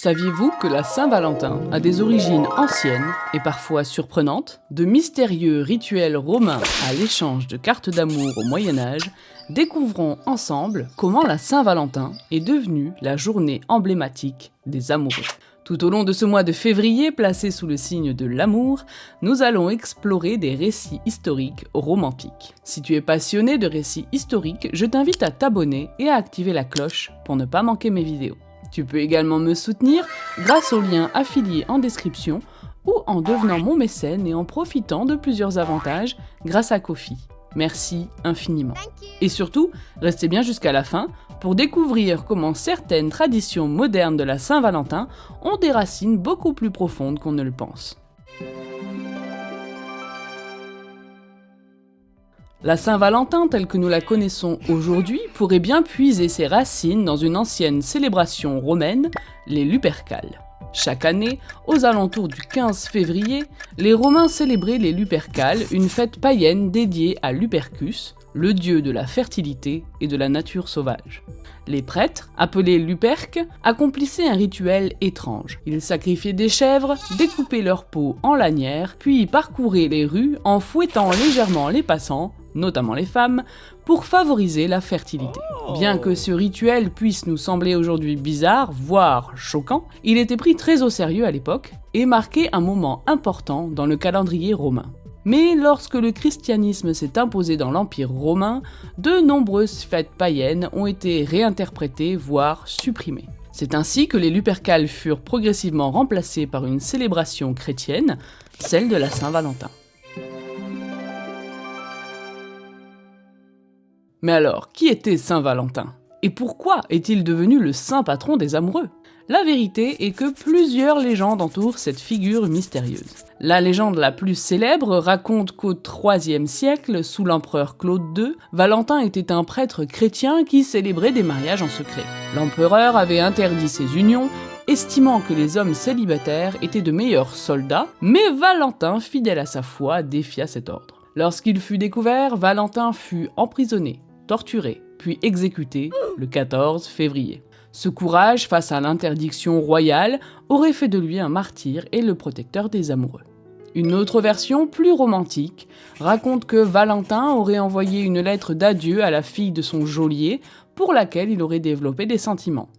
Saviez-vous que la Saint-Valentin a des origines anciennes et parfois surprenantes? De mystérieux rituels romains à l'échange de cartes d'amour au Moyen-Âge, découvrons ensemble comment la Saint-Valentin est devenue la journée emblématique des amoureux. Tout au long de ce mois de février, placé sous le signe de l'amour, nous allons explorer des récits historiques romantiques. Si tu es passionné de récits historiques, je t'invite à t'abonner et à activer la cloche pour ne pas manquer mes vidéos. Tu peux également me soutenir grâce au lien affilié en description ou en devenant mon mécène et en profitant de plusieurs avantages grâce à Ko-fi. Merci infiniment. Et surtout, restez bien jusqu'à la fin pour découvrir comment certaines traditions modernes de la Saint-Valentin ont des racines beaucoup plus profondes qu'on ne le pense. La Saint-Valentin telle que nous la connaissons aujourd'hui pourrait bien puiser ses racines dans une ancienne célébration romaine, les Lupercales. Chaque année, aux alentours du 15 février, les Romains célébraient les Lupercales, une fête païenne dédiée à Lupercus, le dieu de la fertilité et de la nature sauvage. Les prêtres, appelés Luperques, accomplissaient un rituel étrange. Ils sacrifiaient des chèvres, découpaient leur peau en lanières, puis parcouraient les rues en fouettant légèrement les passants, notamment les femmes, pour favoriser la fertilité. Bien que ce rituel puisse nous sembler aujourd'hui bizarre, voire choquant, il était pris très au sérieux à l'époque et marquait un moment important dans le calendrier romain. Mais lorsque le christianisme s'est imposé dans l'Empire romain, de nombreuses fêtes païennes ont été réinterprétées, voire supprimées. C'est ainsi que les Lupercales furent progressivement remplacées par une célébration chrétienne, celle de la Saint-Valentin. Mais alors, qui était Saint Valentin? Et pourquoi est-il devenu le saint patron des amoureux? La vérité est que plusieurs légendes entourent cette figure mystérieuse. La légende la plus célèbre raconte qu'au IIIe siècle, sous l'empereur Claude II, Valentin était un prêtre chrétien qui célébrait des mariages en secret. L'empereur avait interdit ces unions, estimant que les hommes célibataires étaient de meilleurs soldats, mais Valentin, fidèle à sa foi, défia cet ordre. Lorsqu'il fut découvert, Valentin fut emprisonné, torturé, puis exécuté le 14 février. Ce courage face à l'interdiction royale aurait fait de lui un martyr et le protecteur des amoureux. Une autre version, plus romantique, raconte que Valentin aurait envoyé une lettre d'adieu à la fille de son geôlier pour laquelle il aurait développé des sentiments.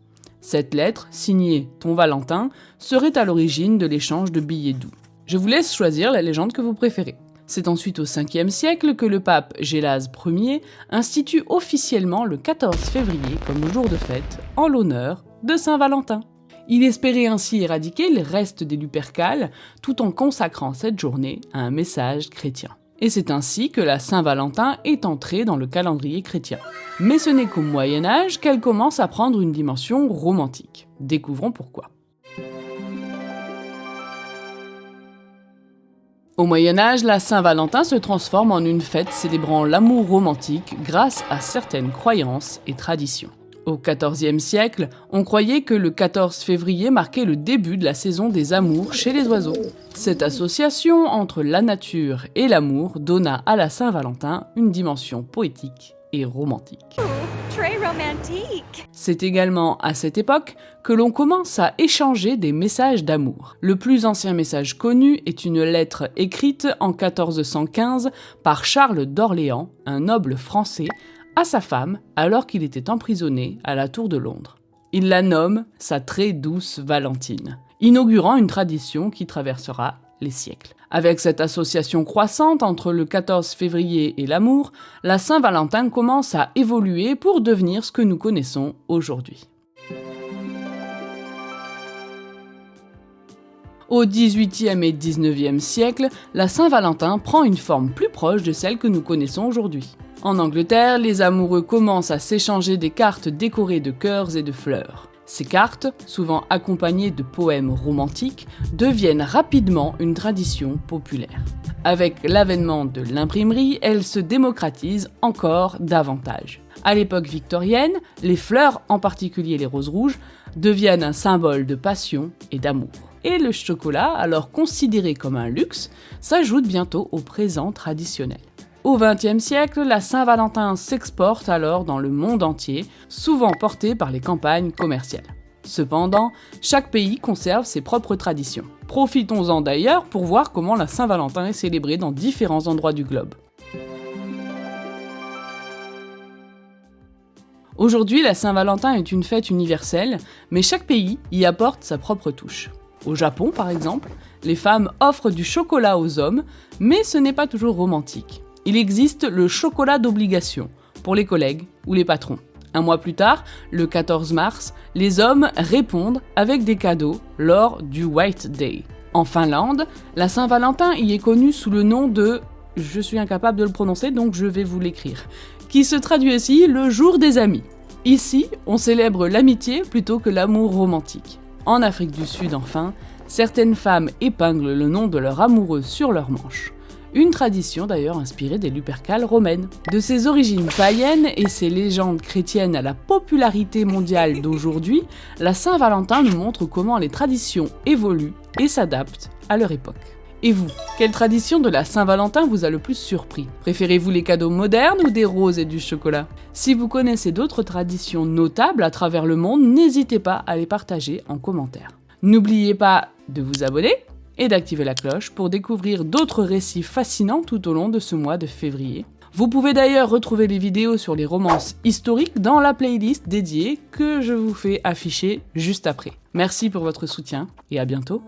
Cette lettre, signée « Ton Valentin », serait à l'origine de l'échange de billets doux. Je vous laisse choisir la légende que vous préférez. C'est ensuite au 5e siècle que le pape Gélase Ier institue officiellement le 14 février comme jour de fête en l'honneur de Saint-Valentin. Il espérait ainsi éradiquer les restes des Lupercales tout en consacrant cette journée à un message chrétien. Et c'est ainsi que la Saint-Valentin est entrée dans le calendrier chrétien. Mais ce n'est qu'au Moyen-Âge qu'elle commence à prendre une dimension romantique. Découvrons pourquoi. Au Moyen-Âge, la Saint-Valentin se transforme en une fête célébrant l'amour romantique grâce à certaines croyances et traditions. Au XIVe siècle, on croyait que le 14 février marquait le début de la saison des amours chez les oiseaux. Cette association entre la nature et l'amour donna à la Saint-Valentin une dimension poétique et romantique. Très romantique. C'est également à cette époque que l'on commence à échanger des messages d'amour. Le plus ancien message connu est une lettre écrite en 1415 par Charles d'Orléans, un noble français, à sa femme alors qu'il était emprisonné à la Tour de Londres. Il la nomme sa très douce Valentine, inaugurant une tradition qui traversera les siècles. Avec cette association croissante entre le 14 février et l'amour, la Saint-Valentin commence à évoluer pour devenir ce que nous connaissons aujourd'hui. Au XVIIIe et XIXe siècle, la Saint-Valentin prend une forme plus proche de celle que nous connaissons aujourd'hui. En Angleterre, les amoureux commencent à s'échanger des cartes décorées de cœurs et de fleurs. Ces cartes, souvent accompagnées de poèmes romantiques, deviennent rapidement une tradition populaire. Avec l'avènement de l'imprimerie, elles se démocratisent encore davantage. À l'époque victorienne, les fleurs, en particulier les roses rouges, deviennent un symbole de passion et d'amour. Et le chocolat, alors considéré comme un luxe, s'ajoute bientôt au présent traditionnel. Au XXe siècle, la Saint-Valentin s'exporte alors dans le monde entier, souvent portée par les campagnes commerciales. Cependant, chaque pays conserve ses propres traditions. Profitons-en d'ailleurs pour voir comment la Saint-Valentin est célébrée dans différents endroits du globe. Aujourd'hui, la Saint-Valentin est une fête universelle, mais chaque pays y apporte sa propre touche. Au Japon, par exemple, les femmes offrent du chocolat aux hommes, mais ce n'est pas toujours romantique. Il existe le chocolat d'obligation, pour les collègues ou les patrons. Un mois plus tard, le 14 mars, les hommes répondent avec des cadeaux lors du White Day. En Finlande, la Saint-Valentin y est connue sous le nom de... Je suis incapable de le prononcer, donc je vais vous l'écrire. Qui se traduit aussi le jour des amis. Ici, on célèbre l'amitié plutôt que l'amour romantique. En Afrique du Sud, enfin, certaines femmes épinglent le nom de leur amoureux sur leur manche. Une tradition d'ailleurs inspirée des Lupercales romaines. De ses origines païennes et ses légendes chrétiennes à la popularité mondiale d'aujourd'hui, la Saint-Valentin nous montre comment les traditions évoluent et s'adaptent à leur époque. Et vous, quelle tradition de la Saint-Valentin vous a le plus surpris? Préférez-vous les cadeaux modernes ou des roses et du chocolat? Si vous connaissez d'autres traditions notables à travers le monde, n'hésitez pas à les partager en commentaire. N'oubliez pas de vous abonner et d'activer la cloche pour découvrir d'autres récits fascinants tout au long de ce mois de février. Vous pouvez d'ailleurs retrouver les vidéos sur les romances historiques dans la playlist dédiée que je vous fais afficher juste après. Merci pour votre soutien et à bientôt.